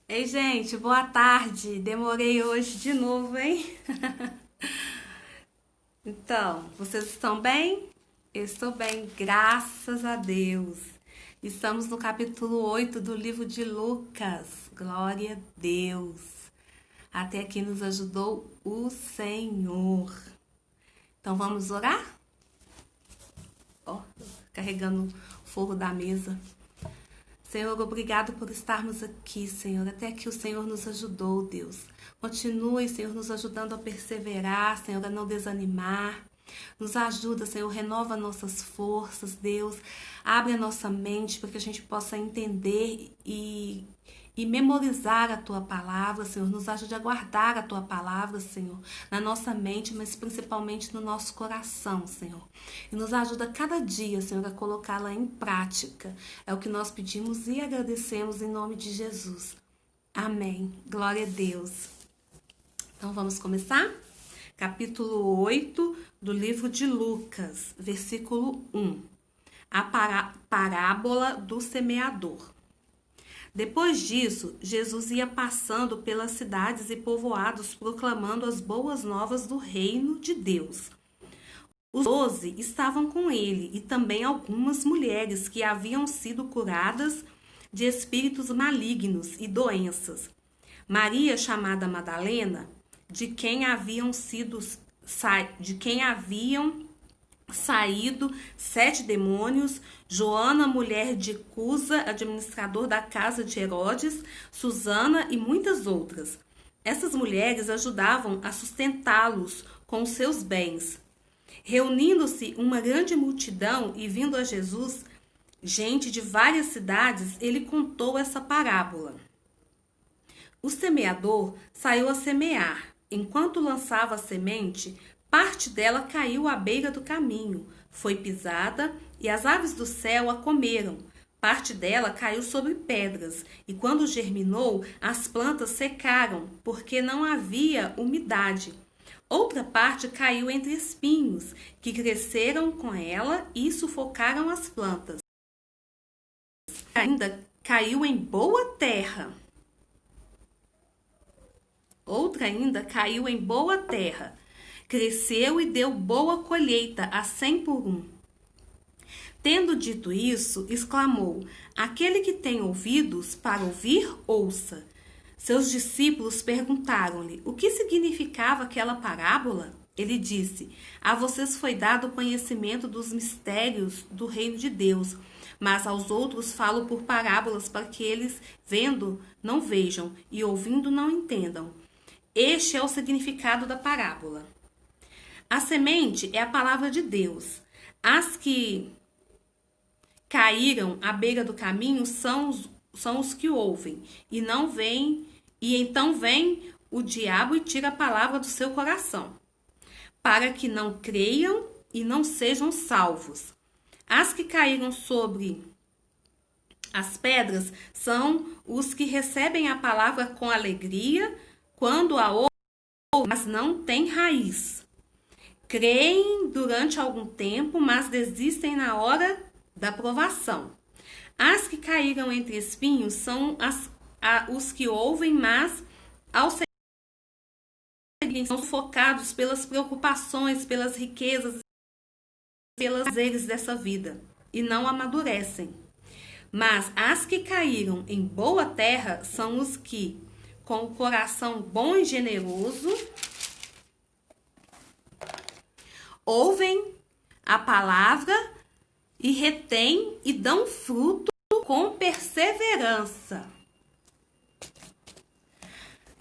Ei, gente, boa tarde. Demorei hoje de novo, hein? Então, vocês estão bem? Eu estou bem, graças a Deus. Estamos no capítulo 8 do livro de Lucas. Glória a Deus. Até aqui nos ajudou o Senhor. Então, vamos orar? Ó, carregando o fogo da mesa. Senhor, obrigado por estarmos aqui, Senhor. Até que o Senhor nos ajudou, Deus. Continue, Senhor, nos ajudando a perseverar, Senhor, a não desanimar. Nos ajuda, Senhor, renova nossas forças, Deus. Abre a nossa mente para que a gente possa entender e memorizar a tua palavra, Senhor. Nos ajude a guardar a tua palavra, Senhor, na nossa mente, mas principalmente no nosso coração, Senhor. E nos ajuda cada dia, Senhor, a colocá-la em prática. É o que nós pedimos e agradecemos em nome de Jesus. Amém. Glória a Deus. Então vamos começar? Capítulo 8 do livro de Lucas, versículo 1. A parábola do semeador. Depois disso, Jesus ia passando pelas cidades e povoados proclamando as boas novas do reino de Deus. Os 12 estavam com ele e também algumas mulheres que haviam sido curadas de espíritos malignos e doenças. Maria, chamada Madalena, de quem haviam saído 7 demônios, Joana, mulher de Cusa, administrador da casa de Herodes, Susana e muitas outras. Essas mulheres ajudavam a sustentá-los com os seus bens. Reunindo-se uma grande multidão e vindo a Jesus, gente de várias cidades, ele contou essa parábola. O semeador saiu a semear. Enquanto lançava a semente, parte dela caiu à beira do caminho, foi pisada e as aves do céu a comeram. Parte dela caiu sobre pedras e, quando germinou, as plantas secaram, porque não havia umidade. Outra parte caiu entre espinhos, que cresceram com ela e sufocaram as plantas. Ainda caiu em boa terra. Outra ainda caiu em boa terra. Cresceu e deu boa colheita, a 100 por um. Tendo dito isso, exclamou: Aquele que tem ouvidos para ouvir, ouça. Seus discípulos perguntaram-lhe o que significava aquela parábola. Ele disse: A vocês foi dado o conhecimento dos mistérios do reino de Deus, mas aos outros falo por parábolas para que eles, vendo, não vejam e ouvindo, não entendam. Este é o significado da parábola. A semente é a palavra de Deus. As que caíram à beira do caminho são os que ouvem e não veem, e então vem o diabo e tira a palavra do seu coração, para que não creiam e não sejam salvos. As que caíram sobre as pedras são os que recebem a palavra com alegria quando a ouvem, mas não têm raiz. Creem durante algum tempo, mas desistem na hora da provação. As que caíram entre espinhos são os que ouvem, mas ao seguirem são sufocados pelas preocupações, pelas riquezas, pelos prazeres dessa vida e não amadurecem. Mas as que caíram em boa terra são os que, com o coração bom e generoso, ouvem a palavra e retêm e dão fruto com perseverança.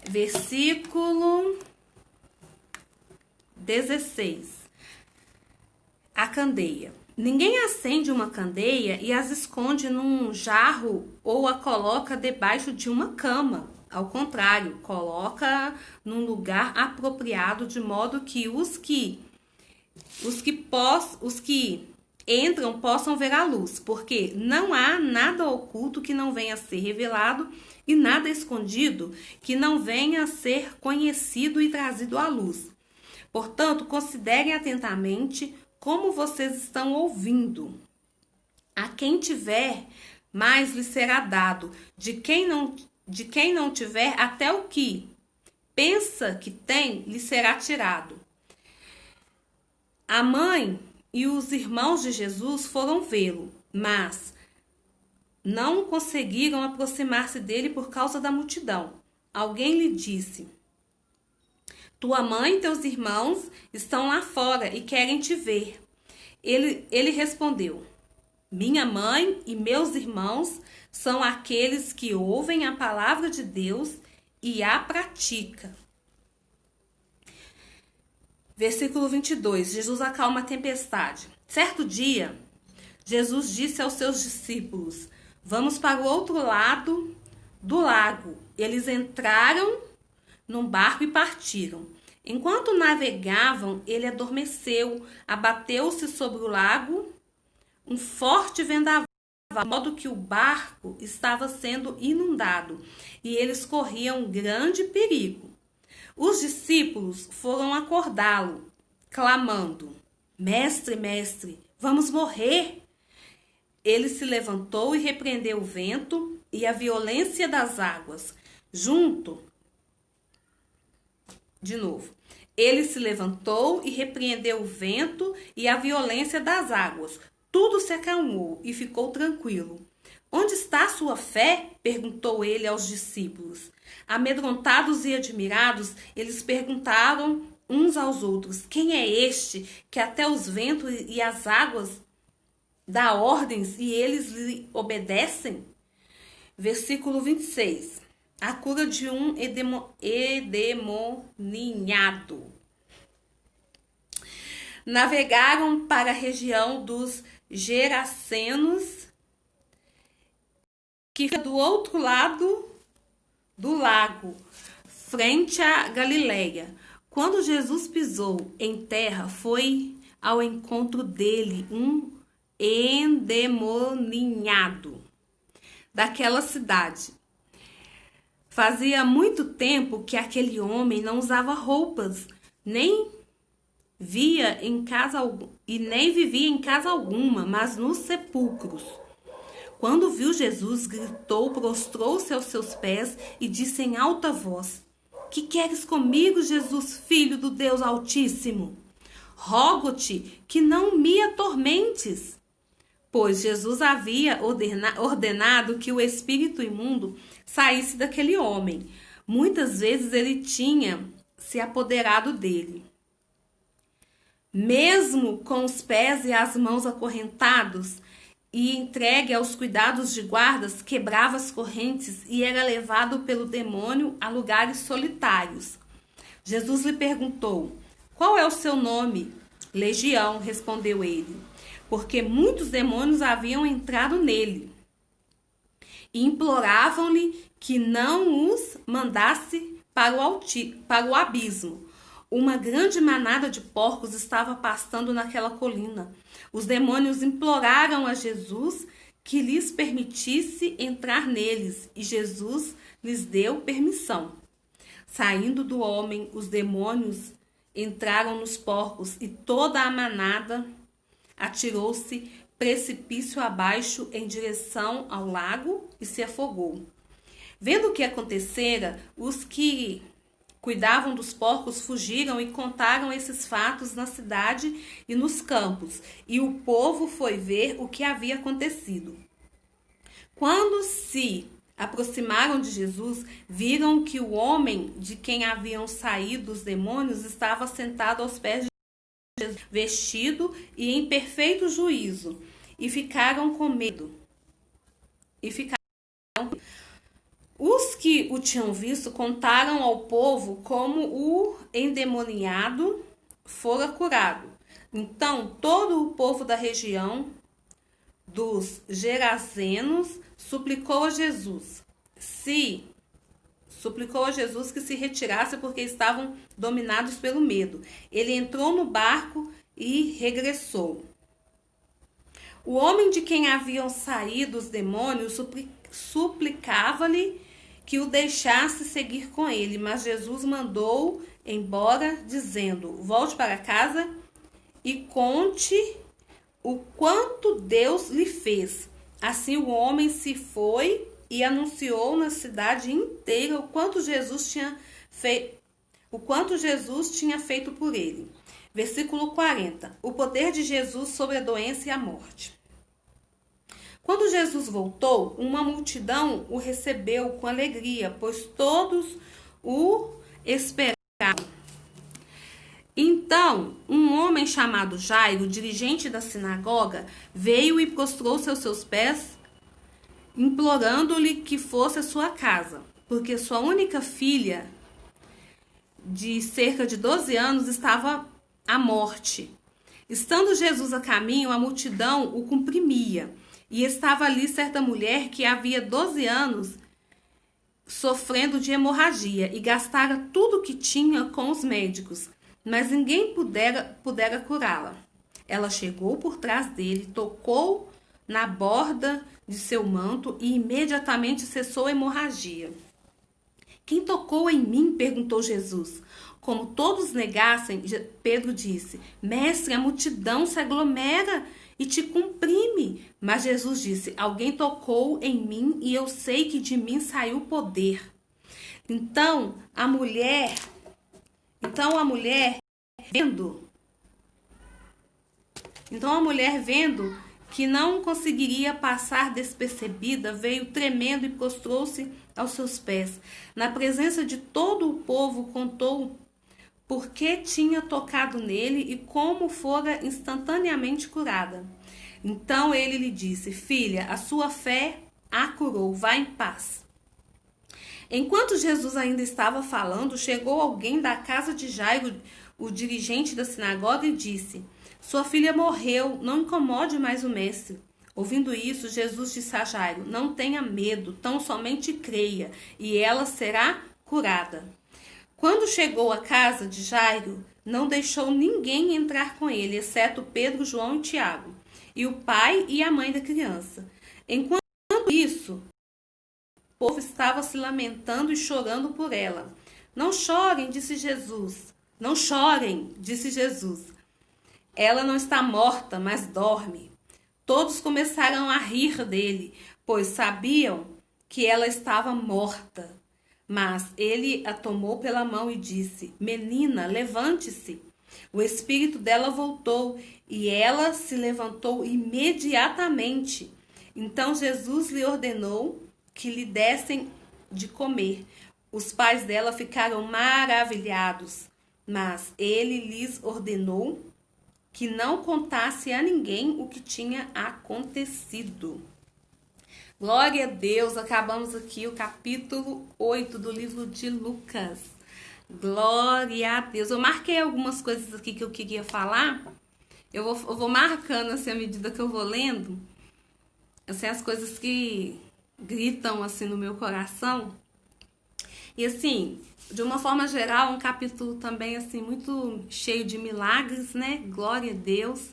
Versículo 16. A candeia. Ninguém acende uma candeia e as esconde num jarro ou a coloca debaixo de uma cama. Ao contrário, coloca num lugar apropriado, de modo que os que entram possam ver a luz, porque não há nada oculto que não venha a ser revelado e nada escondido que não venha a ser conhecido e trazido à luz. Portanto, considerem atentamente como vocês estão ouvindo. A quem tiver, mais lhe será dado. De quem não de quem não tiver, até o que pensa que tem lhe será tirado. A mãe e os irmãos de Jesus foram vê-lo, mas não conseguiram aproximar-se dele por causa da multidão. Alguém lhe disse: tua mãe e teus irmãos estão lá fora e querem te ver. Ele respondeu: minha mãe e meus irmãos são aqueles que ouvem a palavra de Deus e a praticam. Versículo 22. Jesus acalma a tempestade. Certo dia, Jesus disse aos seus discípulos: vamos para o outro lado do lago. Eles entraram num barco e partiram. Enquanto navegavam, ele adormeceu, abateu-se sobre o lago um forte vendaval, de modo que o barco estava sendo inundado e eles corriam um grande perigo. Os discípulos foram acordá-lo, clamando: mestre, mestre, vamos morrer. Ele se levantou e repreendeu o vento e a violência das águas. Ele se levantou e repreendeu o vento e a violência das águas. Tudo se acalmou e ficou tranquilo. Onde está a sua fé? Perguntou ele aos discípulos. Amedrontados e admirados, eles perguntaram uns aos outros: quem é este que até os ventos e as águas dá ordens e eles lhe obedecem? Versículo 26. A cura de um endemoniado. Navegaram para a região dos Gerasenos, que fica do outro lado do lago, frente à Galileia. Quando Jesus pisou em terra, foi ao encontro dele um endemoniado daquela cidade. Fazia muito tempo que aquele homem não usava roupas, nem vivia em casa alguma, mas nos sepulcros. Quando viu Jesus, gritou, prostrou-se aos seus pés e disse em alta voz: que queres comigo, Jesus, filho do Deus Altíssimo? Rogo-te que não me atormentes. Pois Jesus havia ordenado que o espírito imundo saísse daquele homem. Muitas vezes ele tinha se apoderado dele. Mesmo com os pés e as mãos acorrentados e entregue aos cuidados de guardas, quebrava as correntes e era levado pelo demônio a lugares solitários. Jesus lhe perguntou: qual é o seu nome? Legião, respondeu ele, porque muitos demônios haviam entrado nele e imploravam-lhe que não os mandasse para o abismo. Uma grande manada de porcos estava pastando naquela colina. Os demônios imploraram a Jesus que lhes permitisse entrar neles, e Jesus lhes deu permissão. Saindo do homem, os demônios entraram nos porcos e toda a manada atirou-se precipício abaixo em direção ao lago e se afogou. Vendo o que acontecera, os que cuidavam dos porcos fugiram e contaram esses fatos na cidade e nos campos, e o povo foi ver o que havia acontecido. Quando se aproximaram de Jesus, viram que o homem de quem haviam saído os demônios estava sentado aos pés de Jesus, vestido e em perfeito juízo, e ficaram com medo. Os que o tinham visto contaram ao povo como o endemoniado fora curado. Então todo o povo da região dos Gerasenos suplicou a Jesus que se retirasse, porque estavam dominados pelo medo. Ele entrou no barco e regressou. O homem de quem haviam saído os demônios suplicava-lhe que o deixasse seguir com ele, mas Jesus mandou embora, dizendo: volte para casa e conte o quanto Deus lhe fez. Assim o homem se foi e anunciou na cidade inteira o quanto Jesus tinha feito por ele. Versículo 40. O poder de Jesus sobre a doença e a morte. Quando Jesus voltou, uma multidão o recebeu com alegria, pois todos o esperavam. Então, um homem chamado Jairo, dirigente da sinagoga, veio e prostrou-se aos seus pés, implorando-lhe que fosse à sua casa, porque sua única filha, de cerca de 12 anos, estava à morte. Estando Jesus a caminho, a multidão o comprimia, e estava ali certa mulher que havia 12 anos sofrendo de hemorragia e gastara tudo o que tinha com os médicos, mas ninguém pudera curá-la. Ela chegou por trás dele, tocou na borda de seu manto e imediatamente cessou a hemorragia. Quem tocou em mim? Perguntou Jesus. Como todos negassem, Pedro disse: Mestre, a multidão se aglomera e te comprime. Mas Jesus disse: Alguém tocou em mim e eu sei que de mim saiu poder. Então a mulher vendo que não conseguiria passar despercebida, veio tremendo e prostrou-se aos seus pés. Na presença de todo o povo, contou por que tinha tocado nele e como fora instantaneamente curada. Então ele lhe disse: Filha, a sua fé a curou, vá em paz. Enquanto Jesus ainda estava falando, chegou alguém da casa de Jairo, o dirigente da sinagoga, e disse: Sua filha morreu, não incomode mais o mestre. Ouvindo isso, Jesus disse a Jairo: Não tenha medo, tão somente creia, e ela será curada. Quando chegou à casa de Jairo, não deixou ninguém entrar com ele, exceto Pedro, João e Tiago, e o pai e a mãe da criança. Enquanto isso, o povo estava se lamentando e chorando por ela. Não chorem, disse Jesus. Não chorem, disse Jesus. Ela não está morta, mas dorme. Todos começaram a rir dele, pois sabiam que ela estava morta. Mas ele a tomou pela mão e disse: Menina, levante-se. O espírito dela voltou e ela se levantou imediatamente. Então Jesus lhe ordenou que lhe dessem de comer. Os pais dela ficaram maravilhados, mas ele lhes ordenou que não contasse a ninguém o que tinha acontecido. Glória a Deus, acabamos aqui o capítulo 8 do livro de Lucas. Glória a Deus. Eu marquei algumas coisas aqui que eu queria falar. Eu vou marcando assim à medida que eu vou lendo. Assim, as coisas que gritam assim no meu coração. E assim, de uma forma geral, um capítulo também assim muito cheio de milagres, né? Glória a Deus.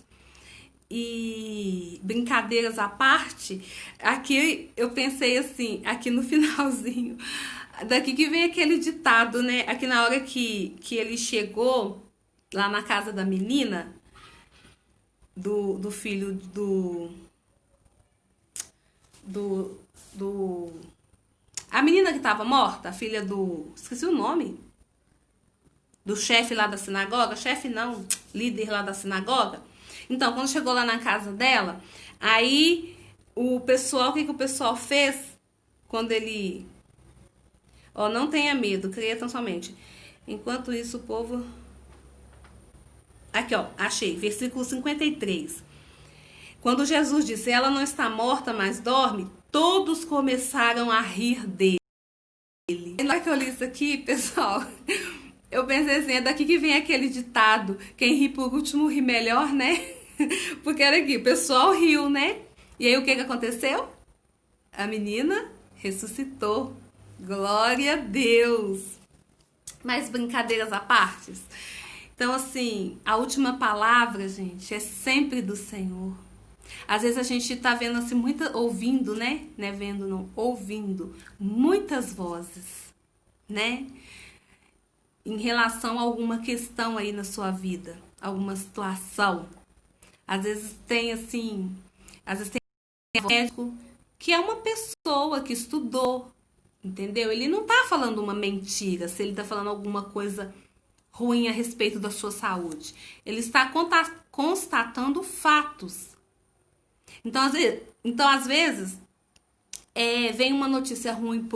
E brincadeiras à parte, aqui eu pensei assim, aqui no finalzinho, daqui que vem aquele ditado, né? Aqui na hora que ele chegou lá na casa da menina, do filho a menina que estava morta, a filha esqueci o nome, do chefe lá da sinagoga, chefe não, líder lá da sinagoga. Então, quando chegou lá na casa dela, aí o que o pessoal fez quando ele... não tenha medo, creia tão somente. Enquanto isso, o povo... Aqui, achei, versículo 53. Quando Jesus disse, ela não está morta, mas dorme, todos começaram a rir dele. Na hora que eu li isso aqui, pessoal, eu pensei assim, é daqui que vem aquele ditado, quem ri por último ri melhor, né? Porque era aqui, o pessoal riu, né? E aí o que aconteceu? A menina ressuscitou. Glória a Deus. Mas brincadeiras à parte. Então, assim, a última palavra, gente, é sempre do Senhor. Às vezes a gente tá vendo assim, ouvindo, né? Não é vendo, não, ouvindo muitas vozes, né? Em relação a alguma questão aí na sua vida, alguma situação. Às vezes tem assim, um médico que é uma pessoa que estudou, entendeu? Ele não tá falando uma mentira, se ele tá falando alguma coisa ruim a respeito da sua saúde. Ele está constatando fatos. Então, às vezes vem uma notícia ruim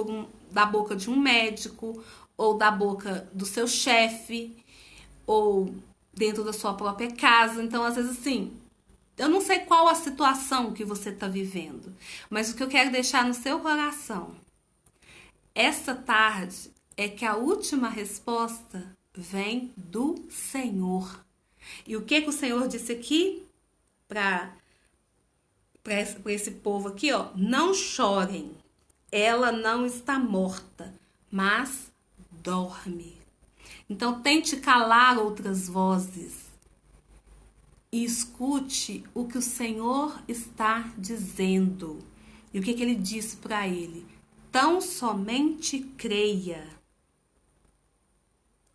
da boca de um médico, ou da boca do seu chefe, ou dentro da sua própria casa. Então, às vezes, assim, eu não sei qual a situação que você está vivendo, mas o que eu quero deixar no seu coração essa tarde é que a última resposta vem do Senhor. E o que o Senhor disse aqui para esse povo aqui, ó? Não chorem, ela não está morta, mas dorme. Então tente calar outras vozes e escute o que o Senhor está dizendo. E o que ele disse para ele? Tão somente creia.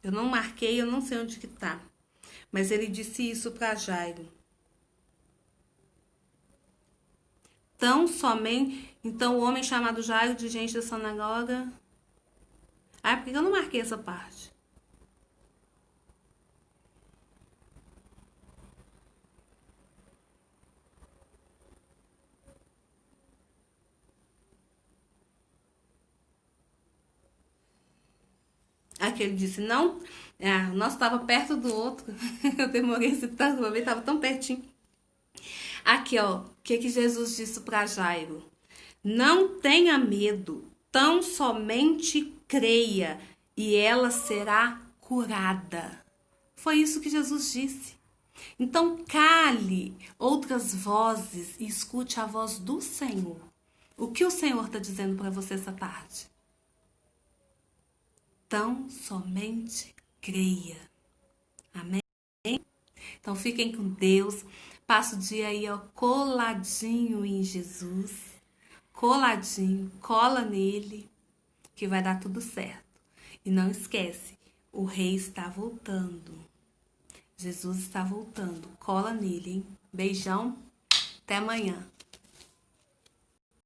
Eu não marquei, eu não sei onde que tá. Mas ele disse isso para Jairo. Tão somente... Então o homem chamado Jairo, dirigente da sinagoga... Ah, por que eu não marquei essa parte? Aqui ele disse, não... Ah, o nosso estava perto do outro. Eu demorei esse tanto, uma vez estava tão pertinho. Aqui, ó, o que Jesus disse para Jairo? Não tenha medo, tão somente creia e ela será curada. Foi isso que Jesus disse. Então cale outras vozes e escute a voz do Senhor. O que o Senhor está dizendo para você essa tarde? Tão somente creia. Amém? Então fiquem com Deus. Passa o dia aí, ó, coladinho em Jesus. Coladinho, cola nele, que vai dar tudo certo. E não esquece, o rei está voltando. Jesus está voltando. Cola nele, hein? Beijão. Até amanhã.